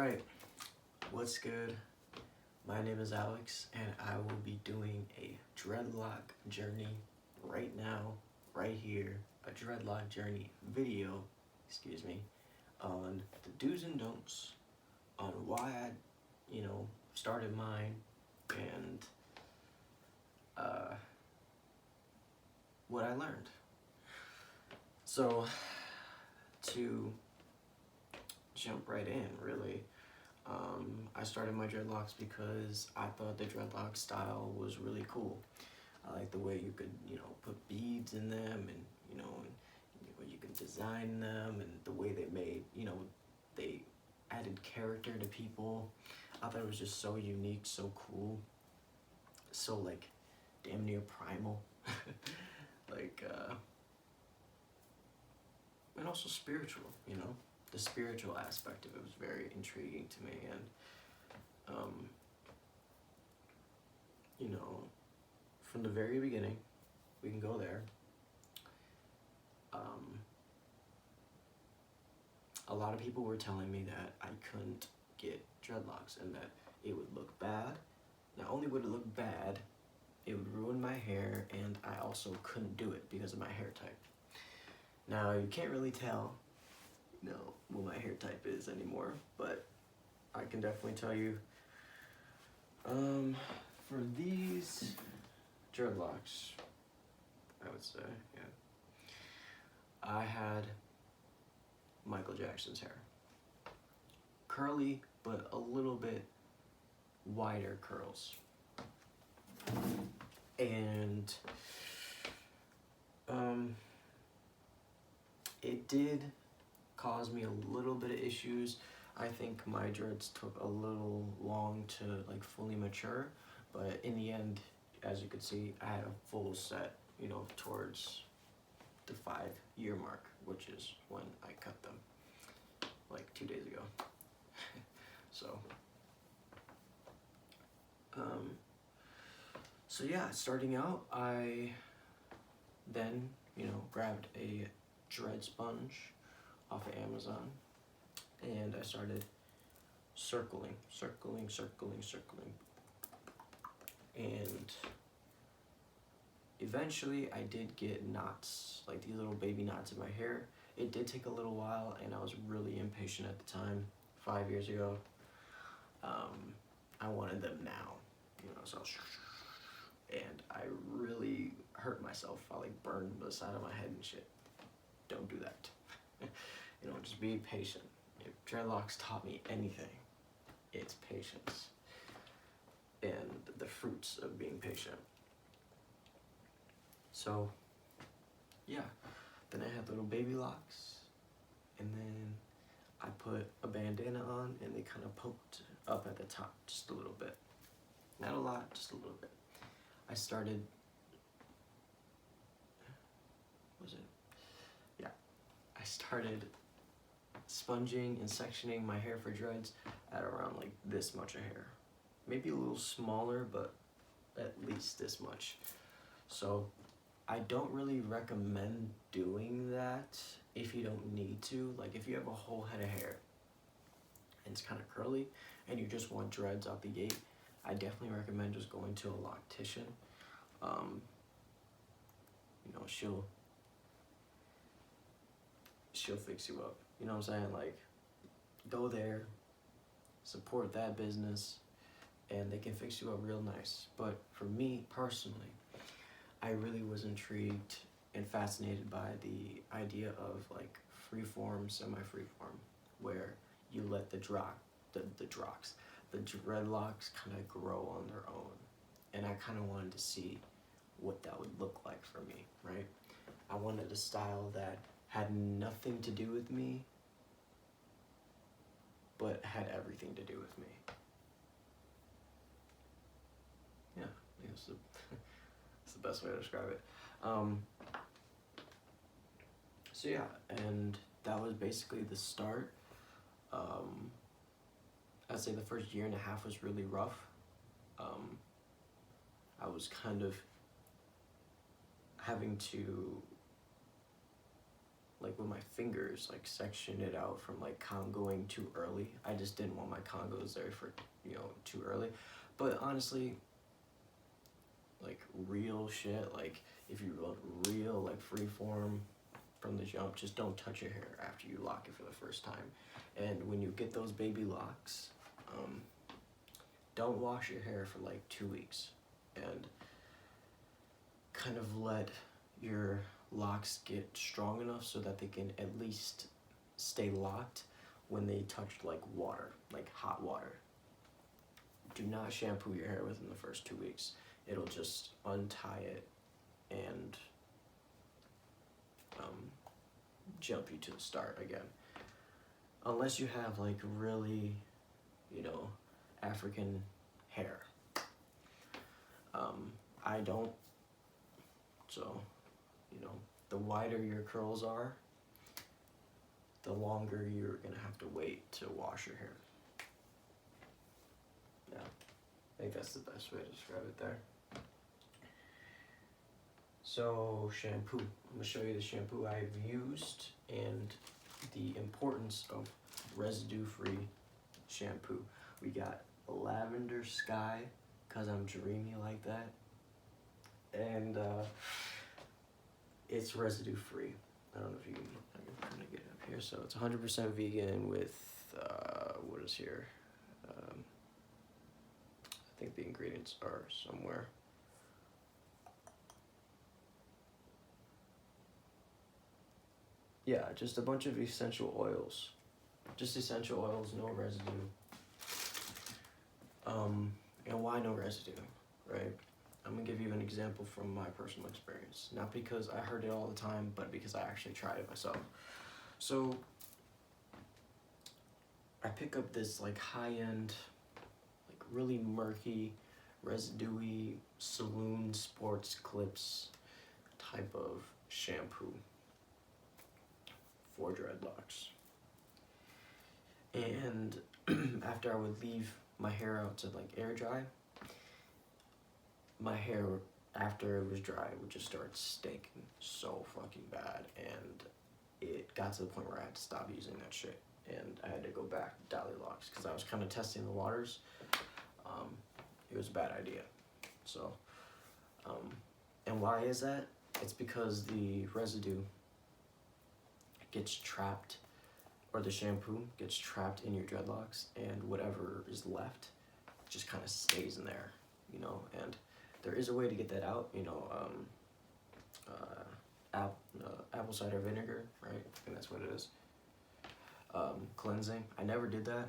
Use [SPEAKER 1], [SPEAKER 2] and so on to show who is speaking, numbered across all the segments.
[SPEAKER 1] Alright, what's good? My name is Alex, and I will be doing a dreadlock journey right now, right here, a dreadlock journey video, on the do's and don'ts, on why I, started mine, and what I learned. So, to jump right in, really, I started my dreadlocks because I thought the dreadlock style was really cool. I like the way you could, put beads in them, and you could design them, and the way they made, they added character to people. I thought it was just so unique, so cool, so like damn near primal, and also spiritual, the spiritual aspect of it was very intriguing to me. And from the very beginning, we can go there. A lot of people were telling me that I couldn't get dreadlocks and that it would look bad. Not only would it look bad, it would ruin my hair, and I also couldn't do it because of my hair type. Now, you can't really tell, what my hair type is anymore, but I can definitely tell you, for these dreadlocks, I would say, yeah, I had Michael Jackson's hair. Curly, but a little bit wider curls. And it did cause me a little bit of issues. I think my dreads took a little long to fully mature, but in the end, as you could see, I had a full set, towards the 5-year mark, which is when I cut them, 2 days ago. So yeah, starting out, I then, grabbed a dread sponge off of Amazon, and I started circling, and eventually I did get knots, these little baby knots in my hair. It did take a little while, and I was really impatient at the time, 5 years ago. I wanted them now, so, and I really hurt myself. I burned the side of my head and shit. Don't do that. Just be patient. If dreadlocks taught me anything, it's patience and the fruits of being patient. So, yeah, then I had little baby locks, and then I put a bandana on, and they kind of poked up at the top just a little bit. Not a lot, just a little bit. I started, I started sponging and sectioning my hair for dreads at around this much of hair. Maybe a little smaller, but at least this much. So I don't really recommend doing that if you don't need to. If you have a whole head of hair and it's kind of curly and you just want dreads out the gate, I definitely recommend just going to a loctician. She'll fix you up. You know what I'm saying? Go there, support that business, and they can fix you up real nice. But for me personally, I really was intrigued and fascinated by the idea of freeform, semi-freeform, where you let the dreadlocks kind of grow on their own. And I kind of wanted to see what that would look like for me, right? I wanted a style that had nothing to do with me, but had everything to do with me. Yeah, it's the best way to describe it. So yeah, and that was basically the start. I'd say the first year and a half was really rough. I was kind of having to, with my fingers, like section it out from like Congoing too early. I just didn't want my Congos there for, you know, too early. But honestly, like real shit, like if you want real like free form from the jump, just don't touch your hair after you lock it for the first time. And when you get those baby locks, don't wash your hair for like 2 weeks, and kind of let your locks get strong enough so that they can at least stay locked when they touch like water, like hot water. Do not shampoo your hair within the first 2 weeks. It'll just untie it and jump you to the start again. Unless you have like really, you know, African hair. I don't, so, you know, the wider your curls are, the longer you're gonna have to wait to wash your hair. Yeah, I think that's the best way to describe it there. So, shampoo. I'm gonna show you the shampoo I've used and the importance of residue-free shampoo. We got Lavender Sky, cause I'm dreamy like that, and it's residue-free. I don't know if you can, I'm gonna get it up here. So it's 100% vegan with, what is here? I think the ingredients are somewhere. Yeah, just a bunch of essential oils. Just essential oils, no residue. And why no residue, right? I'm gonna give you an example from my personal experience. Not because I heard it all the time, but because I actually tried it myself. So, I pick up this like high-end, like really murky, residue-y, saloon sports clips type of shampoo for dreadlocks. And after I would leave my hair out to like air dry, my hair after it was dry would just start stinking so fucking bad, and it got to the point where I had to stop using that shit, and I had to go back to Dreadlocks because I was kind of testing the waters. It was a bad idea. So, and why is that? It's because the residue gets trapped, or the shampoo gets trapped in your dreadlocks, and whatever is left just kind of stays in there, you know. And there is a way to get that out, you know, apple cider vinegar, right? I think that's what it is. Cleansing. I never did that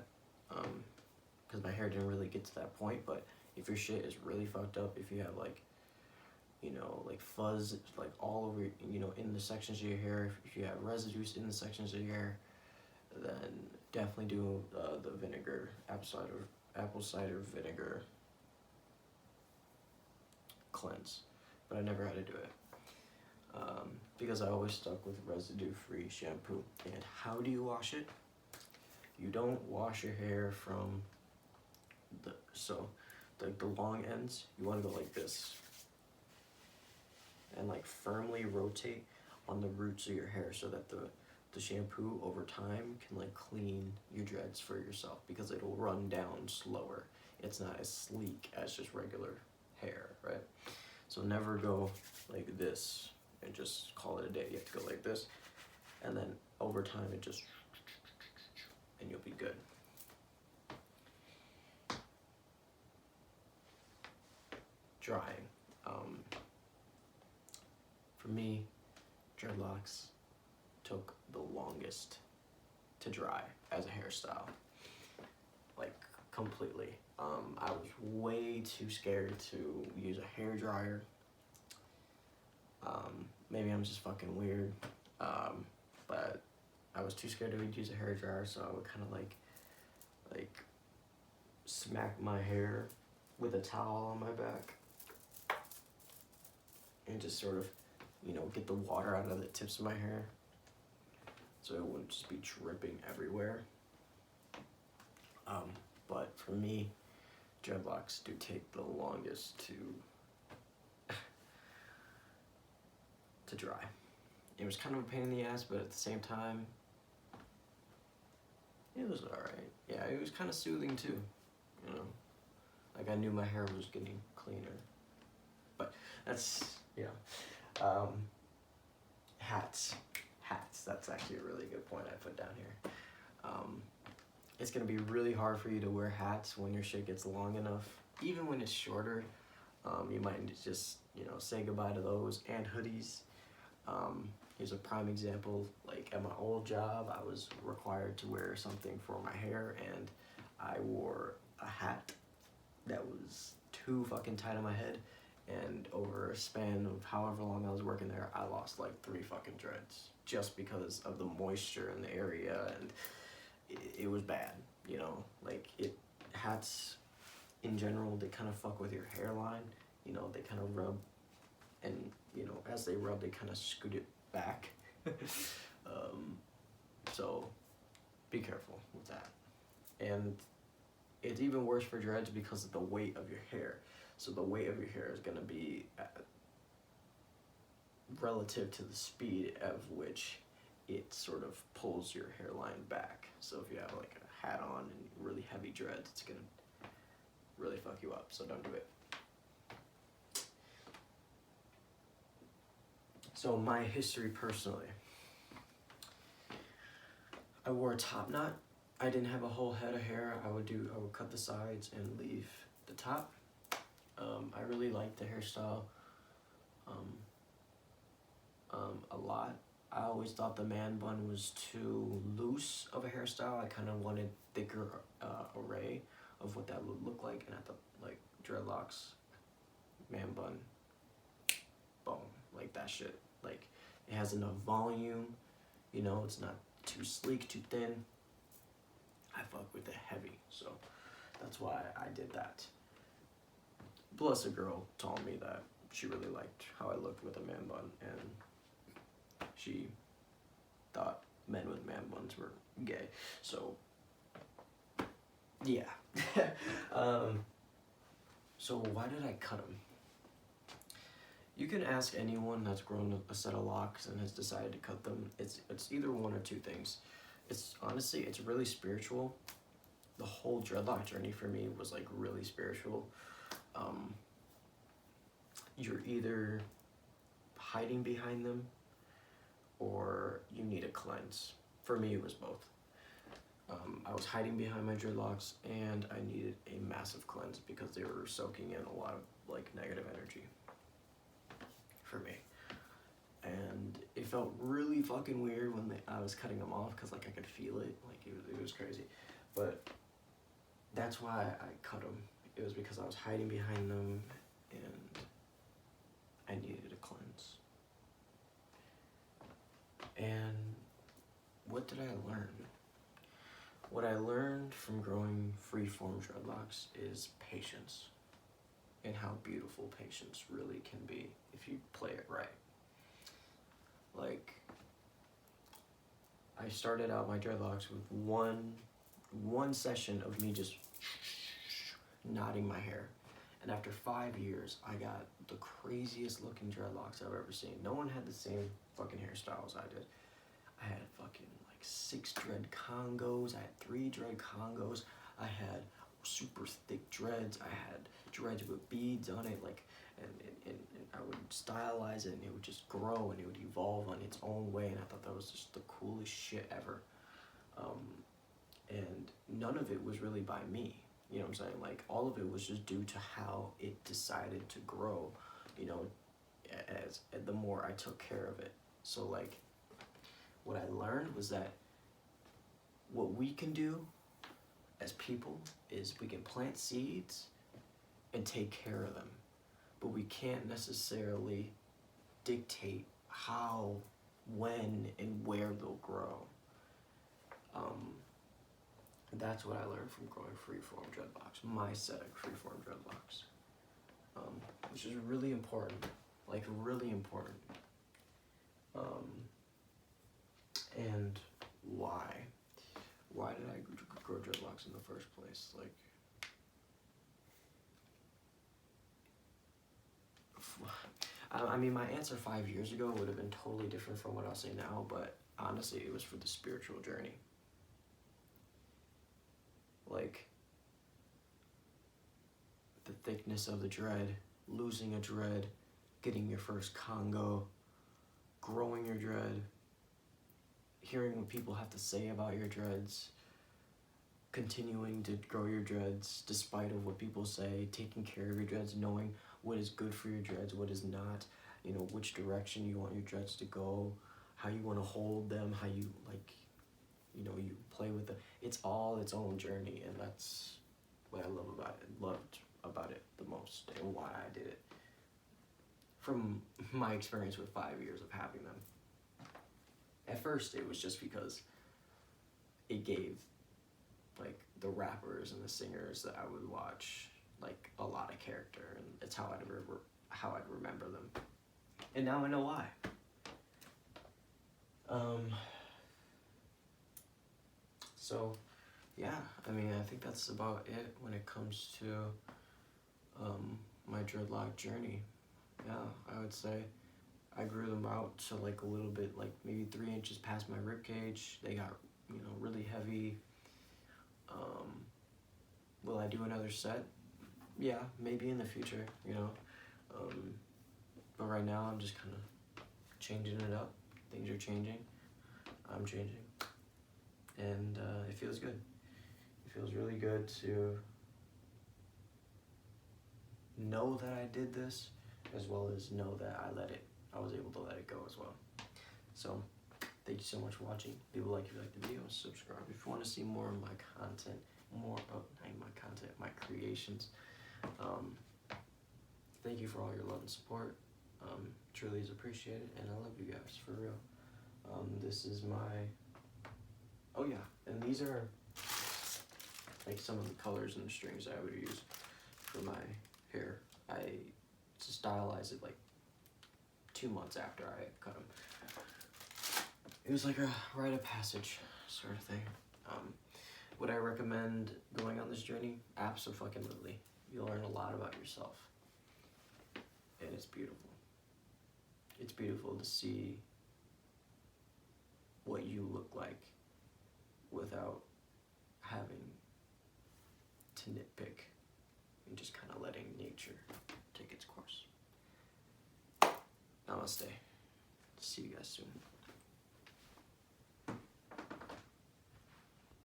[SPEAKER 1] because my hair didn't really get to that point. But if your shit is really fucked up, if you have like, you know, like fuzz like all over, you know, in the sections of your hair, if you have residues in the sections of your hair, then definitely do the vinegar, apple cider vinegar cleanse. But I never had to do it because I always stuck with residue-free shampoo. And how do you wash it? You don't wash your hair from the long ends. You want to go like this and like firmly rotate on the roots of your hair so that the shampoo over time can like clean your dreads for yourself, because it'll run down slower. It's not as sleek as just regular hair, right? So never go like this and just call it a day. You have to go like this, and then over time it just, and you'll be good. Drying. For me, dreadlocks took the longest to dry as a hairstyle, like completely. I was way too scared to use a hair dryer. Maybe I'm just fucking weird, but I was too scared to use a hair dryer, so I would kind of like smack my hair with a towel on my back and just sort of, you know, get the water out of the tips of my hair so it wouldn't just be dripping everywhere. But for me, dreadlocks do take the longest to dry. It was kind of a pain in the ass, but at the same time, it was alright. Yeah, it was kind of soothing too, you know. Like I knew my hair was getting cleaner. But that's, you know. Hats. Hats, that's actually a really good point I put down here. It's gonna be really hard for you to wear hats when your shit gets long enough. Even when it's shorter, you might just, you know, say goodbye to those and hoodies. Here's a prime example. Like at my old job, I was required to wear something for my hair, and I wore a hat that was too fucking tight on my head, and over a span of however long I was working there, I lost like 3 fucking dreads just because of the moisture in the area, and it was bad, you know. Like hats in general, they kind of fuck with your hairline, you know. They kind of rub, and you know, as they rub, they kind of scoot it back. So be careful with that. And it's even worse for dreads because of the weight of your hair. So the weight of your hair is going to be relative to the speed of which it sort of pulls your hairline back. So if you have like a hat on and really heavy dreads, it's going to really fuck you up. So don't do it. So my history personally, I wore a top knot. I didn't have a whole head of hair. I would cut the sides and leave the top. I really liked the hairstyle a lot. I always thought the man bun was too loose of a hairstyle. I kind of wanted thicker array of what that would look like, and at the like dreadlocks, man bun, boom, like that shit. Like it has enough volume, you know. It's not too sleek, too thin. I fuck with the heavy, so that's why I did that. Plus, a girl told me that she really liked how I looked with a man bun, and she thought men with man buns were gay. So, yeah. So why did I cut them? You can ask anyone that's grown a set of locks and has decided to cut them. It's either one or two things. It's honestly, it's really spiritual. The whole dreadlock journey for me was like really spiritual. You're either hiding behind them or you need a cleanse. For me, it was both. I was hiding behind my dreadlocks and I needed a massive cleanse because they were soaking in a lot of like negative energy for me. And it felt really fucking weird when I was cutting them off because like I could feel it. Like it was crazy. But that's why I cut them. It was because I was hiding behind them and I needed a cleanse. And what did I learn? What I learned from growing freeform dreadlocks is patience, and how beautiful patience really can be if you play it right. Like, I started out my dreadlocks with one session of me just knotting my hair. And after 5 years, I got the craziest looking dreadlocks I've ever seen. No one had the same fucking hairstyles I did. I had fucking like 6 dread Congos. I had 3 dread Congos. I had super thick dreads. I had dreads with beads on it, like, and I would stylize it, and it would just grow, and it would evolve on its own way, and I thought that was just the coolest shit ever. And none of it was really by me, you know what I'm saying? Like, all of it was just due to how it decided to grow, you know, as the more I took care of it. So, like, what I learned was that what we can do as people is we can plant seeds and take care of them, but we can't necessarily dictate how, when, and where they'll grow. That's what I learned from growing freeform dreadlocks, my set of freeform dreadlocks, which is really important, like really important. And why? Why did I grow dreadlocks in the first place? Like, I mean, my answer 5 years ago would have been totally different from what I'll say now, but honestly, it was for the spiritual journey. Like, the thickness of the dread, losing a dread, getting your first Congo, growing your dread, hearing what people have to say about your dreads, continuing to grow your dreads despite of what people say, taking care of your dreads, knowing what is good for your dreads, what is not, you know, which direction you want your dreads to go, how you want to hold them, how you, like, you know, you play with them. It's all its own journey, and that's what I loved about it the most, and why I did it. From my experience with 5 years of having them. At first, it was just because it gave, like, the rappers and the singers that I would watch, like, a lot of character, and it's how I'd remember them. And now I know why. So, yeah, I mean, I think that's about it when it comes to my dreadlock journey. Yeah, I would say I grew them out to, like, a little bit, like, maybe 3 inches past my rib cage. They got, you know, really heavy. Will I do another set? Yeah, maybe in the future, you know. But right now, I'm just kind of changing it up. Things are changing. I'm changing. And it feels good. It feels really good to know that I did this, as well as know that I was able to let it go as well. So, thank you so much for watching. Leave a like if you like the video, subscribe if you want to see more of my content, my creations. Thank you for all your love and support. Truly is appreciated, and I love you guys, for real. This is my, oh yeah, and these are, like, some of the colors and the strings I would use for my hair. I stylized it, like, 2 months after I cut them. It was like a rite of passage sort of thing. Would I recommend going on this journey? Abso-fucking-lutely. You'll learn a lot about yourself. And it's beautiful. It's beautiful to see what you look like without having to nitpick and just kind of letting nature take its course. Namaste. See you guys soon.